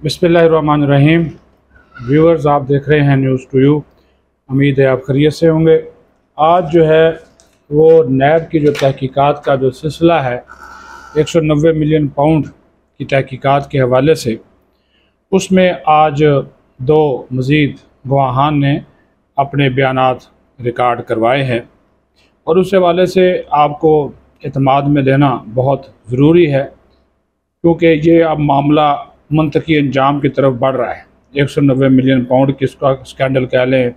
बिस्मिल्लाहिर्रहमानिर्रहीम। व्यूअर्स, आप देख रहे हैं न्यूज़ टू यू। उम्मीद है आप खैरियत से होंगे। आज जो है वो नैब की जो तहकीकात का जो सिलसिला है 190 मिलियन पाउंड की तहकीकात के हवाले से, उसमें आज दो मज़ीद गवाहान ने अपने बयानात रिकॉर्ड करवाए हैं और उस हवाले से आपको एतमाद में लेना बहुत ज़रूरी है, क्योंकि ये अब मामला मंतकी अंजाम की तरफ बढ़ रहा है। 190 मिलियन पाउंड किसका स्कैंडल कह लें,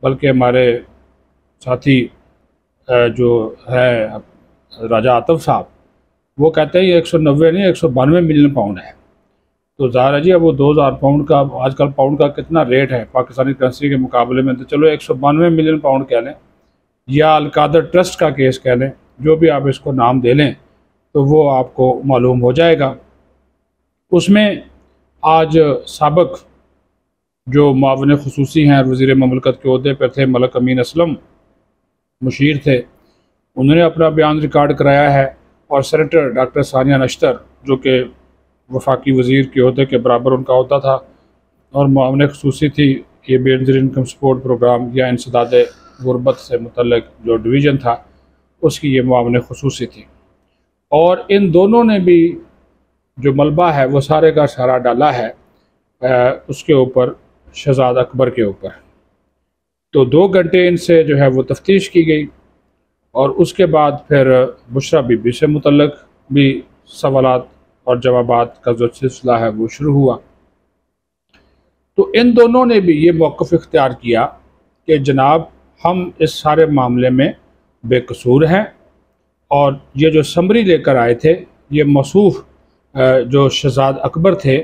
बल्कि हमारे साथी जो है राजा आतिफ साहब, वो कहते हैं ये 190 नहीं 192 मिलियन पाउंड है। तो ज़ाहिर है जी, अब वो 2000 पाउंड का आजकल पाउंड का कितना रेट है पाकिस्तानी करेंसी के मुकाबले में, तो चलो 192 मिलियन पाउंड कह लें या अलकादर ट्रस्ट का केस कह लें, जो भी आप इसको नाम दे लें तो वो आपको मालूम हो जाएगा। उसमें आज साबिक जो मुआविन खुसूसी हैं वज़ीर ममलकत के ओहदे पर थे, मलिक अमीन असलम मुशीर थे, उन्होंने अपना बयान रिकॉर्ड कराया है। और सेनेटर डॉक्टर सानिया नश्तर, जो कि वफाकी वज़ीर के ओहदे के बराबर उनका ओहदा था और मुआविन खुसूसी थी ये बेनज़ीर इनकम सपोर्ट प्रोग्राम या इंसदाद गुरबत से मुतल्लिक जो डिवीज़न था उसकी ये मुआविन खुसूसी थी। और इन दोनों ने भी जो मलबा है वो सारे का सारा डाला है उसके ऊपर, शहजाद अकबर के ऊपर। तो 2 घंटे इनसे जो है वो तफ्तीश की गई और उसके बाद फिर बुशरा बीबी से मुतल्लिक भी सवालात और जवाबात का जो सिलसिला है वो शुरू हुआ। तो इन दोनों ने भी ये मौक़िफ़ इख्तियार किया कि जनाब हम इस सारे मामले में बेकसूर हैं और ये जो समरी लेकर आए थे, ये मौसूफ़ जो शहजाद अकबर थे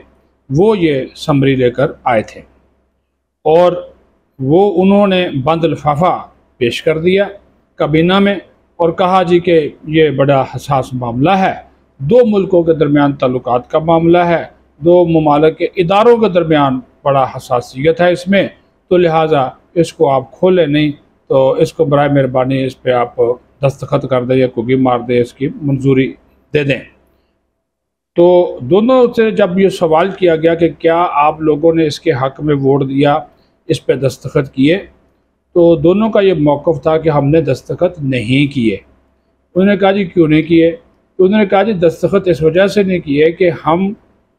वो ये समरी लेकर आए थे और वो उन्होंने बंद लिफाफा पेश कर दिया काबीना में और कहा जी कि ये बड़ा हसास मामला है, 2 मुल्कों के दरमियान ताल्लुकात का मामला है, 2 ममालिक के इदारों के दरमियान बड़ा हसासियत है इसमें, तो लिहाजा इसको आप खोलें नहीं, तो इसको बराए मेहरबानी इस पर आप दस्तखत कर दें या कुगी मार दें, इसकी मंजूरी दे दें। तो दोनों से जब ये सवाल किया गया कि क्या आप लोगों ने इसके हक़ में वोट दिया, इस पर दस्तखत किए, तो दोनों का ये मौक़िफ़ था कि हमने दस्तखत नहीं किए। उन्होंने कहा जी क्यों नहीं किए? तो उन्होंने कहा जी दस्तखत इस वजह से नहीं किए कि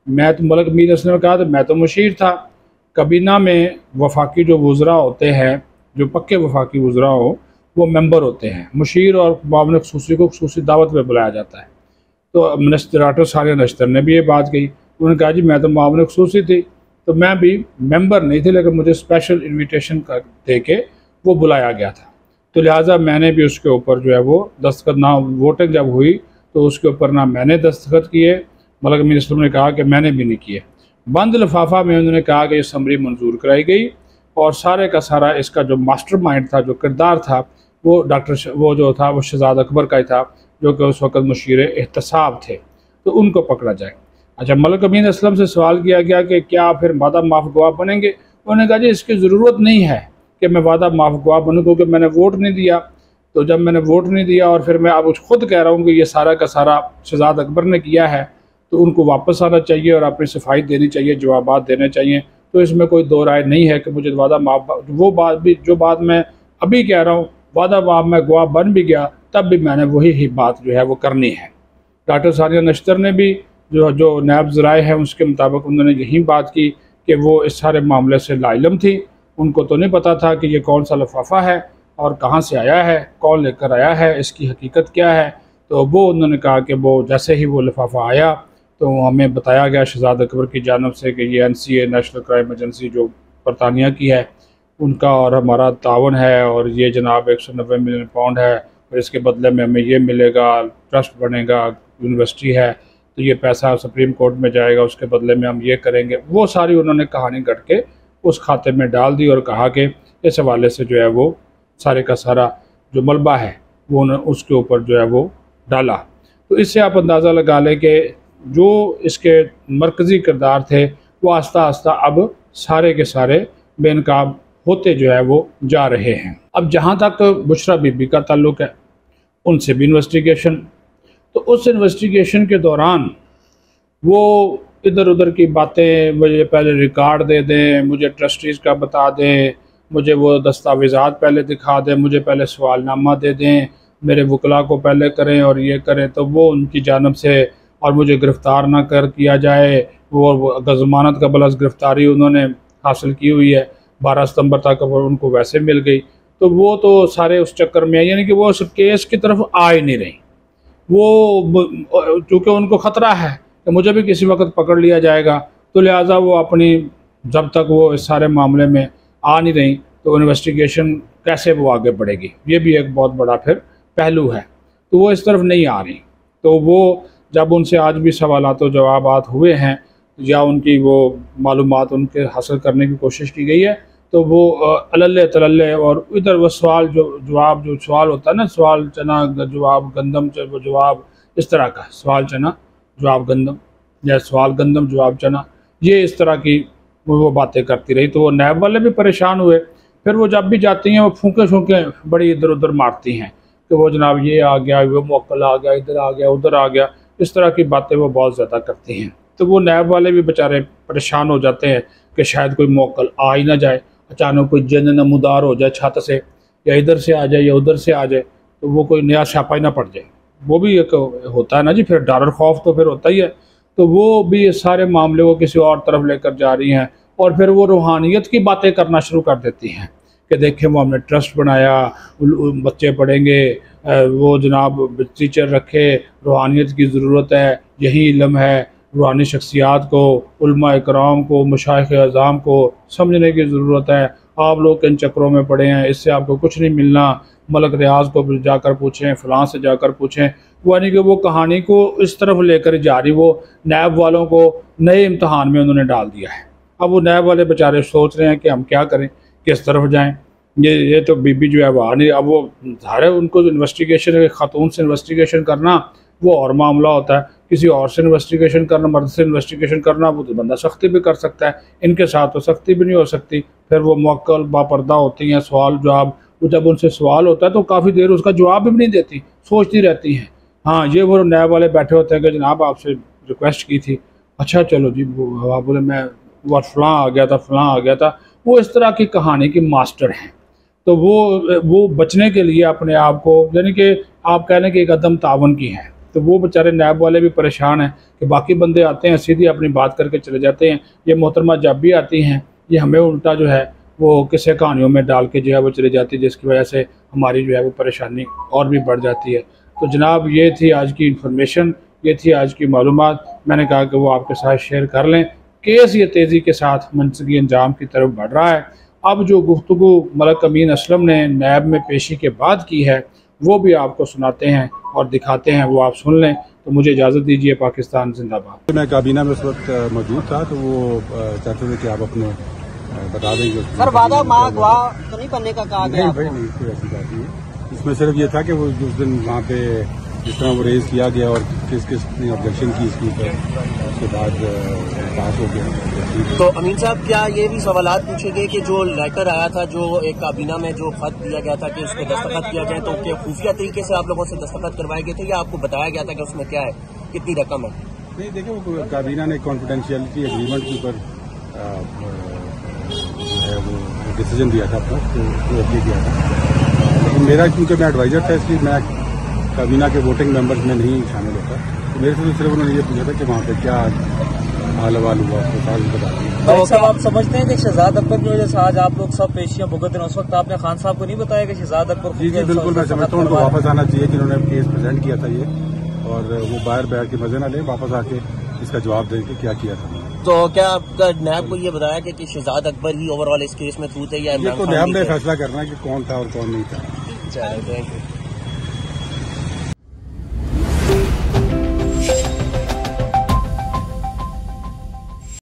मैं तो मलिक अमीन असलम ने कहा तो मैं तो मुशीर था, काबीना में वफाकी जो वज़रा होते हैं, जो पक्के वफाकी वज़रा हो, वो मेंबर होते हैं। मुशीर और मुआविन खुसूसी को खुसूसी दावत पर बुलाया जाता है। तो मिनिस्टर डॉक्टर सानिया नश्तर ने भी ये बात कही। उन्होंने कहा जी मैं तो मुआविन खुसूसी थी, तो मैं भी मेंबर नहीं थी, लेकिन मुझे स्पेशल इन्विटेशन कर दे के वो बुलाया गया था, तो लिहाजा मैंने भी उसके ऊपर जो है वो दस्तखत, ना वोटिंग जब हुई तो उसके ऊपर ना मैंने दस्तखत किए, मलिक अमीन असलम ने कहा कि मैंने भी नहीं किए। बंद लिफाफा में उन्होंने कहा कि ये समरी मंजूर कराई गई और सारे का सारा इसका जो मास्टर माइंड था, जो किरदार था, वो वो जो था वो शहजाद अकबर का ही था, जो कि उस वक़्त मुशीर एहतसाब थे, तो उनको पकड़ा जाए। अच्छा, मलिक अमीन असलम से सवाल किया गया कि क्या फिर वादा माफ़ गवाह बनेंगे? उन्होंने कहा जी इसकी ज़रूरत नहीं है कि मैं वादा माफ़ गवाह बनूँ, क्योंकि मैंने वोट नहीं दिया। तो जब मैंने वोट नहीं दिया और फिर मैं अब खुद कह रहा हूँ कि ये सारा का सारा शहजाद अकबर ने किया है, तो उनको वापस आना चाहिए और अपनी सफाई देनी चाहिए, जवाबात देने चाहिए। तो इसमें कोई दो राय नहीं है कि मुझे वादा माफ़, वो बात भी जो बात मैं अभी कह रहा हूँ, वादा माफ़ मैं गवाह बन भी गया तब भी मैंने वही ही बात जो है वो करनी है। डॉक्टर सानिया नश्तर ने भी जो नैब ज़राए हैं उसके मुताबिक उन्होंने यही बात की कि वो इस सारे मामले से लाइलम थी, उनको तो नहीं पता था कि ये कौन सा लिफाफा है और कहाँ से आया है, कौन लेकर आया है, इसकी हकीकत क्या है। तो वो उन्होंने कहा कि वो जैसे ही वो लिफाफा आया तो हमें बताया गया शहजाद अकबर की जानब से कि ये NCA नेशनल क्राइम एजेंसी जो बरतानिया की है, उनका और हमारा तावन है और ये जनाब 190 मिलियन पाउंड है और इसके बदले में हमें ये मिलेगा, ट्रस्ट बनेगा, यूनिवर्सिटी है, तो ये पैसा सुप्रीम कोर्ट में जाएगा, उसके बदले में हम ये करेंगे। वो सारी उन्होंने कहानी गढ़ के उस खाते में डाल दी और कहा कि इस हवाले से जो है वो सारे का सारा जो मलबा है वो उसके ऊपर जो है वो डाला। तो इससे आप अंदाज़ा लगा लें कि जो इसके मरकज़ी किरदार थे वो आस्ता आस्ता अब सारे के सारे बेनकाब होते जो है वो जा रहे हैं। अब जहाँ तक बुशरा बीबी का ताल्लुक़ है, उनसे भी इन्वेस्टिगेशन, तो उस इन्वेस्टिगेशन के दौरान वो इधर उधर की बातें मुझे पहले रिकॉर्ड दे दें, मुझे ट्रस्टीज़ का बता दें, मुझे वो दस्तावेज़ात पहले दिखा दें, मुझे पहले सवालनामा दे दें, मेरे वकला को पहले करें और ये करें, तो वो उनकी जानब से, और मुझे गिरफ़्तार ना कर किया जाए। वो ज़मानत का बलस गिरफ़्तारी उन्होंने हासिल की हुई है, 12 सितंबर तक उनको वैसे मिल गई। तो वो तो सारे उस चक्कर में है, यानी कि वो उस केस की तरफ आ ही नहीं रही। वो चूँकि उनको ख़तरा है कि मुझे भी किसी वक्त पकड़ लिया जाएगा, तो लिहाजा वो अपनी, जब तक वो इस सारे मामले में आ नहीं रही तो इन्वेस्टिगेशन कैसे वो आगे बढ़ेगी, ये भी एक बहुत बड़ा फिर पहलू है। तो वो इस तरफ नहीं आ रही। तो वो जब उनसे आज भी सवालात और जवाबात हुए हैं या उनकी वो मालूमात उनके हासिल करने की कोशिश की गई है, तो वो अलल्ले तलल्ले और इधर वो सवाल जो जवाब, जो सवाल होता है ना, सवाल चना जवाब गंदम जवाब, इस तरह का सवाल चना जवाब गंदम या सवाल गंदम जवाब चना, ये इस तरह की वो बातें करती रही। तो वो नैब वाले भी परेशान हुए। फिर वो जब भी जाती हैं वो फूंके शूंके बड़ी इधर उधर मारती हैं कि वो जनाब ये आ गया, वो मौकल आ गया, इधर आ गया, उधर आ गया, इस तरह की बातें वो बहुत ज़्यादा करती हैं। तो वो नैब वाले भी बेचारे परेशान हो जाते हैं कि शायद कोई मौकल आ ही ना जाए, अचानक कोई जन नमूदार हो जाए छत से, या इधर से आ जाए या उधर से आ जाए, तो वो कोई नया छापा ही ना पड़ जाए। वो भी एक होता है ना जी, फिर डर और खौफ तो फिर होता ही है। तो वो भी इस सारे मामले को किसी और तरफ लेकर जा रही हैं, और फिर वो रूहानियत की बातें करना शुरू कर देती हैं कि देखें वो हमने ट्रस्ट बनाया, बच्चे पढ़ेंगे, वो जनाब टीचर रखे, रूहानियत की ज़रूरत है, यही इल्म है, रूहानी शख्सियात को, उलमा इकराम को, मशाइख अज़ाम को समझने की ज़रूरत है। आप लोग इन चक्रों में पड़े हैं, इससे आपको कुछ नहीं मिलना, मलक रियाज को जाकर पूछें, फ़लाँ से जाकर पूछें। यानी कि वो कहानी को इस तरफ लेकर जा रही, वो नैब वालों को नए इम्तहान में उन्होंने डाल दिया है। अब वो नैब वाले बेचारे सोच रहे हैं कि हम क्या करें, किस तरफ जाएं। ये तो बीबी जो है वो आ नहीं, अब वो ज़ाहिर है उनको इन्वेस्टिगेशन, खातून से इन्वेस्टिगेशन करना वो और मामला होता है, किसी और से इन्वेस्टिगेशन करना, मर्द से इन्वेस्टिगेशन करना, वो तो बंदा सख्ती भी कर सकता है, इनके साथ तो सख्ती भी नहीं हो सकती। फिर वो मौक्कल बापर्दा होती हैं, सवाल जवाब, वो जब उनसे सवाल होता है तो काफ़ी देर उसका जवाब भी नहीं देती, सोचती रहती हैं। हाँ, ये वो नैब वाले बैठे होते हैं कि जनाब आपसे रिक्वेस्ट की थी, अच्छा चलो जी, वो बोले मैं वो फ़लाँ आ गया था, फ़लाँ आ गया था। वो इस तरह की कहानी के मास्टर हैं। तो वो बचने के लिए अपने आप को, यानी कि आप कह लें कि एक अदम तावन की है। तो वो बेचारे नैब वाले भी परेशान हैं कि बाकी बंदे आते हैं सीधी अपनी बात करके चले जाते हैं, ये मोहतरमा जब भी आती हैं ये हमें उल्टा जो है वो किसी कहानियों में डाल के जो है वो चली जाती है, जिसकी वजह से हमारी जो है वो परेशानी और भी बढ़ जाती है। तो जनाब ये थी आज की इंफॉर्मेशन, ये थी आज की मालूमात। मैंने कहा कि वो आपके साथ शेयर कर लें। केस ये तेज़ी के साथ मनसगी अंजाम की तरफ बढ़ रहा है। अब जो गुफ्तगू मलक अमीन असलम ने नैब में पेशी के बाद की है वो भी आपको सुनाते हैं और दिखाते हैं, वो आप सुन लें। तो मुझे इजाज़त दीजिए। पाकिस्तान जिंदाबाद। मैं काबीना में उस वक्त मौजूद था, तो वो चाहते थे कि आप अपने बता देंगे। सर वादा माँ गवाह तो नहीं बनने का कहा गया? भाई नहीं, कोई ऐसी बात नहीं। इसमें सिर्फ ये था कि वो उस दिन वहाँ पे जिस तरह वो रेज किया गया और किस किस ने ऑब्जेक्शन की इसकी, उसके बाद पास हो गया। तो अमीन साहब क्या ये भी सवालात पूछे गए कि जो लेटर आया था, जो एक काबीना में जो खत दिया गया था कि उस पर दस्तखत किया जाए, तो क्या खुफिया तरीके से आप लोगों से दस्तखत करवाए गए थे या आपको बताया गया था कि उसमें क्या है, कितनी रकम है? नहीं, देखिए वो काबीना ने कॉन्फिडेंशियलिटी एग्रीमेंट के ऊपर जो है वो डिसीजन दिया था अपना, तो अप्लाई किया था। लेकिन मेरा क्योंकि मैं एडवाइजर था, इसलिए मैं काबीना के वोटिंग मेंबर्स में नहीं शामिल होता। तो मेरे से तो सिर्फ उन्होंने ये पूछा था कि वहाँ पे क्या हाल हवाल हुआ, उसको साल बता दिया। तो साहब आप समझते हैं कि शहजाद अकबर की वजह से आज आप लोग सब पेशियां भुगत रहे हैं, उस वक्त आपने खान साहब को नहीं बताया कि शहजाद अकबर? जी बिल्कुल, मैं समझता हूँ उनको वापस आना चाहिए कि उन्होंने केस प्रेजेंट किया था ये, और वो बाहर बैठ के मजे ना ले, वापस आके इसका जवाब दें कि क्या किया था। तो क्या आपका नैब को ये बताया कि शहजाद अकबर ही ओवरऑल इस केस में थ्रू थे या ये तो नैब ने फैसला करना है कि कौन था और कौन नहीं था। चलो, थैंक यू।